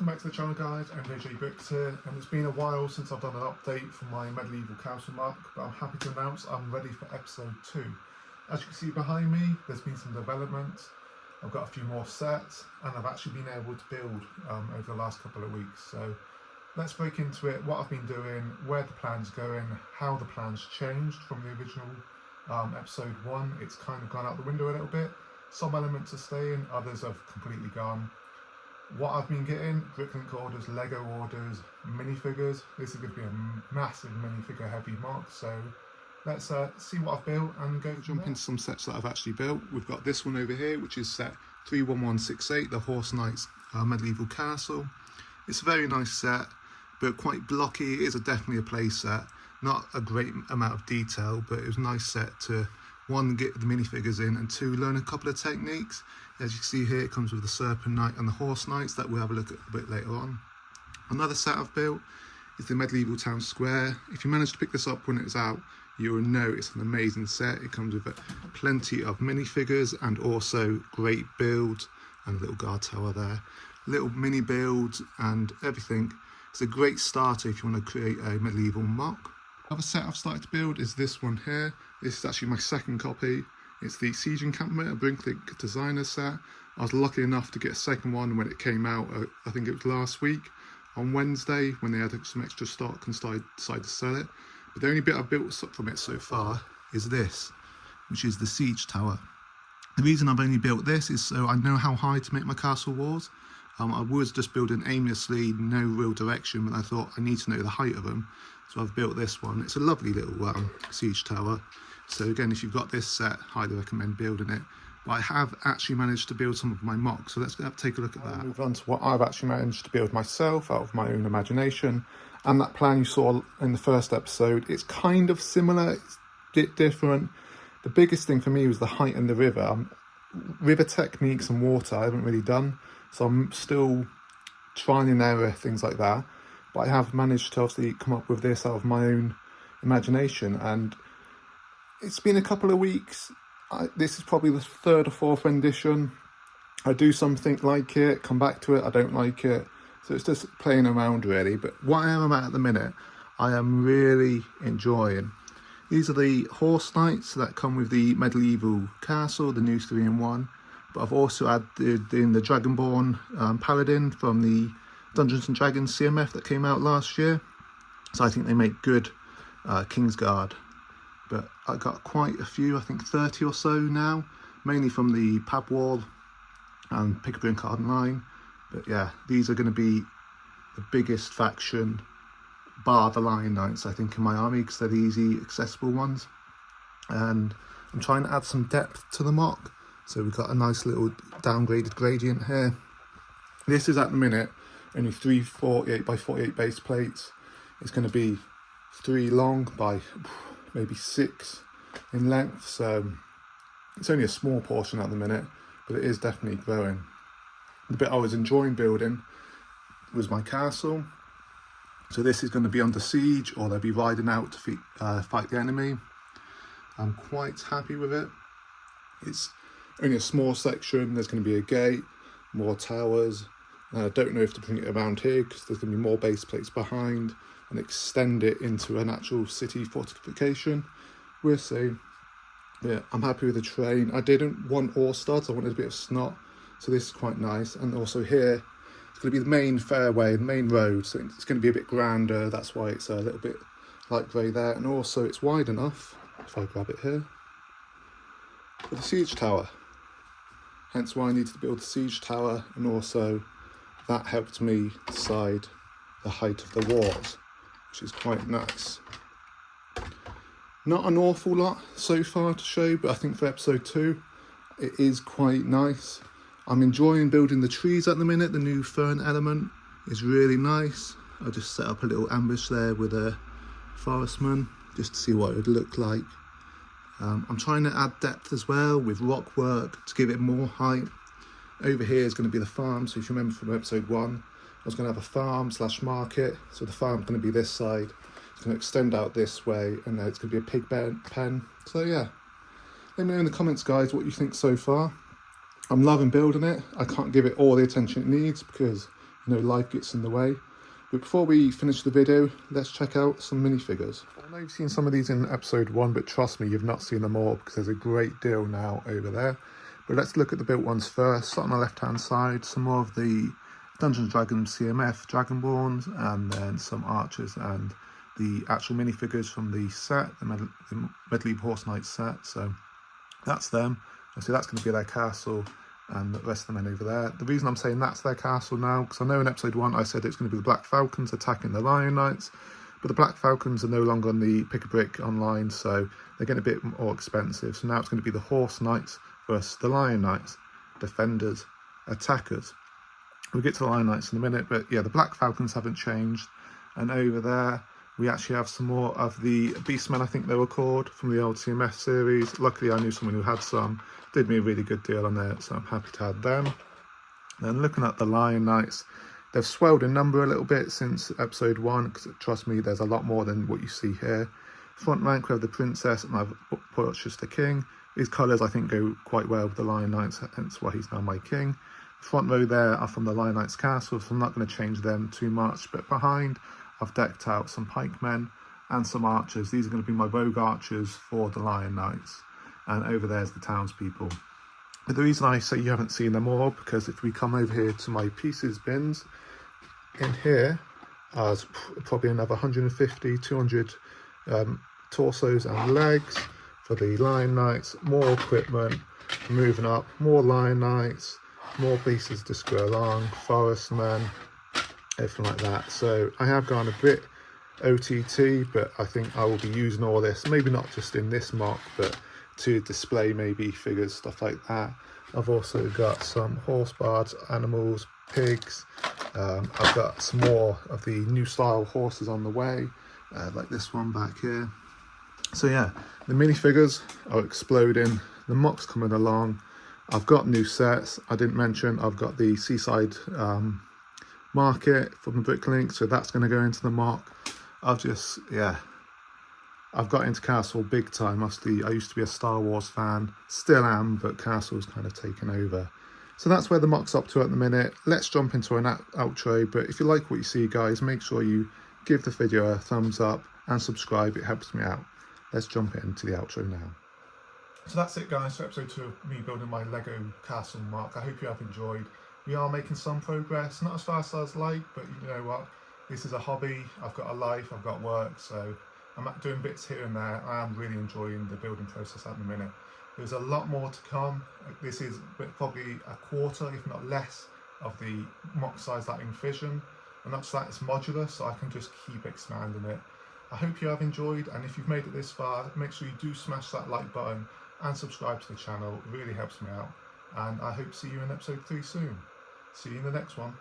Welcome back to the channel guys, MJGBRICKS here, and it's been a while since I've done an update for my LEGO Castle MOC, but I'm happy to announce I'm ready for episode 2. As you can see behind me, there's been some developments. I've got a few more sets, and I've actually been able to build over the last couple of weeks. So let's break into it, what I've been doing, where the plan's going, how the plan's changed from the original episode 1. It's kind of gone out the window a little bit. Some elements are staying, others have completely gone. What I've been getting, Bricklink orders, Lego orders, minifigures. This is going to be a massive minifigure heavy MOC, so let's see what I've built and go jump into some sets that I've actually built. We've got this one over here, which is set 31168, the Horse Knights Medieval Castle. It's a very nice set, but quite blocky. It is definitely a play set. Not a great amount of detail, but it was a nice set to, one, get the minifigures in, and two, learn a couple of techniques. As you can see here, it comes with the Serpent Knight and the Horse Knights that we'll have a look at a bit later on. Another set I've built is the Medieval Town Square. If you manage to pick this up when it's out, you will know it's an amazing set. It comes with plenty of minifigures and also great builds and a little guard tower there. Little mini builds and everything. It's a great starter if you want to create a medieval MOC. Another set I've started to build is this one here. This is actually my second copy. It's the Siege Encampment, a Bricklink designer set. I was lucky enough to get a second one when it came out, I think it was last week, on Wednesday, when they had some extra stock and decided to sell it. But the only bit I've built from it so far is this, which is the Siege Tower. The reason I've only built this is so I know how high to make my castle walls. I was just building aimlessly, no real direction, but I thought I need to know the height of them. So I've built this one. It's a lovely little siege tower. So again, if you've got this set, highly recommend building it. But I have actually managed to build some of my MOCs, so let's take a look at that. I'll move on to what I've actually managed to build myself out of my own imagination. And that plan you saw in the first episode, it's kind of similar, it's a bit different. The biggest thing for me was the height and the river. River techniques and water I haven't really done, so I'm still trying and error, things like that. But I have managed to obviously come up with this out of my own imagination, and it's been a couple of weeks. This is probably the third or fourth rendition. I do something like it, come back to it, I don't like it. So it's just playing around really. But what I am at the minute, I am really enjoying. These are the Horse Knights that come with the Medieval Castle, the new 3-in-1. But I've also added in the Dragonborn Paladin from the Dungeons & Dragons CMF that came out last year. So I think they make good Kingsguard. But I got quite a few, I think 30 or so now, mainly from the Pab Wall and Pickering Card Line. But yeah, these are going to be the biggest faction, bar the Lion Knights, I think, in my army, because they're the easy, accessible ones. And I'm trying to add some depth to the MOC. So we've got a nice little downgraded gradient here. This is at the minute only 3 48 by 48 base plates. It's going to be 3 long by maybe 6 in length, so it's only a small portion at the minute, but it is definitely growing. The bit I was enjoying building was my castle. So this is going to be under siege, or they'll be riding out to fight the enemy. I'm quite happy with it. It's only a small section. There's going to be a gate, more towers, and I don't know if to bring it around here because there's going to be more base plates behind and extend it into an actual city fortification. We'll see. Yeah, I'm happy with the terrain. I didn't want all studs, I wanted a bit of snot, so this is quite nice. And also here, it's going to be the main fairway, the main road, so it's going to be a bit grander. That's why it's a little bit light grey there. And also it's wide enough, if I grab it here, for the siege tower. Hence why I needed to build the siege tower, and also that helped me decide the height of the walls, which is quite nice. Not an awful lot so far to show, but I think for episode 2 it is quite nice. I'm enjoying building the trees at the minute. The new fern element is really nice. I just set up a little ambush there with a forestman just to see what it would look like. I'm trying to add depth as well with rock work to give it more height. Over here is going to be the farm, so if you remember from episode 1, I was going to have a farm / market, so the farm's going to be this side. It's going to extend out this way, and then it's going to be a pig pen. So yeah, let me know in the comments, guys, what you think so far. I'm loving building it. I can't give it all the attention it needs because no life gets in the way. But before we finish the video, let's check out some minifigures. I know you've seen some of these in episode 1, but trust me, you've not seen them all because there's a great deal now over there. But let's look at the built ones first. Start on the left-hand side, some more of the Dungeons & Dragons CMF Dragonborns, and then some archers and the actual minifigures from the set, the Medieval Horse Knight set. So that's them. So that's going to be their castle, and the rest of the men over there. The reason I'm saying that's their castle now, because I know in episode 1 I said it's going to be the Black Falcons attacking the Lion Knights, but the Black Falcons are no longer on the Pick-a-Brick online, so they're getting a bit more expensive. So now it's going to be the Horse Knights versus the Lion Knights, defenders, attackers. We'll get to the Lion Knights in a minute, but yeah, the Black Falcons haven't changed. And over there, we actually have some more of the Beastmen, I think they were called, from the old CMF series. Luckily, I knew someone who had some, did me a really good deal on there, so I'm happy to have them. Then looking at the Lion Knights, they've swelled in number a little bit since episode 1, because trust me, there's a lot more than what you see here. Front rank, we have the Princess, and I've purchased the King. His colours, I think, go quite well with the Lion Knights, hence why he's now my King. The front row there are from the Lion Knights Castle, so I'm not going to change them too much. But behind, I've decked out some pikemen and some archers. These are going to be my rogue archers for the Lion Knights. And over there's the townspeople. But the reason I say you haven't seen them all, because if we come over here to my pieces bins, in here there's probably another 150, 200 torsos and legs for the Lion Knights. More equipment, moving up, more Lion Knights, more pieces to screw along, forest men, everything like that. So I have gone a bit OTT, but I think I will be using all this, maybe not just in this MOC, but to display maybe figures, stuff like that. I've also got some horse bards, animals, pigs. I've got some more of the new style horses on the way, like this one back here. So yeah, the minifigures are exploding, the MOC's coming along. I've got new sets. I didn't mention I've got the Seaside Market from the Bricklink, so that's going to go into the MOC. I've got into Castle big time. I used to be a Star Wars fan, still am, but Castle's kind of taken over. So that's where the MOC's up to at the minute. Let's jump into an outro, but if you like what you see, guys, make sure you give the video a thumbs up and subscribe. It helps me out. Let's jump into the outro now. So that's it, guys, for episode 2 of me building my LEGO Castle MOC. I hope you have enjoyed. We are making some progress, not as fast as I'd like, but you know what? This is a hobby. I've got a life, I've got work, so I'm doing bits here and there. I am really enjoying the building process at the minute. There's a lot more to come. This is probably a quarter, if not less, of the MOC size that I envision. And that's that, it's modular, so I can just keep expanding it. I hope you have enjoyed, and if you've made it this far, make sure you do smash that like button and subscribe to the channel. It really helps me out. And I hope to see you in episode 3 soon. See you in the next one.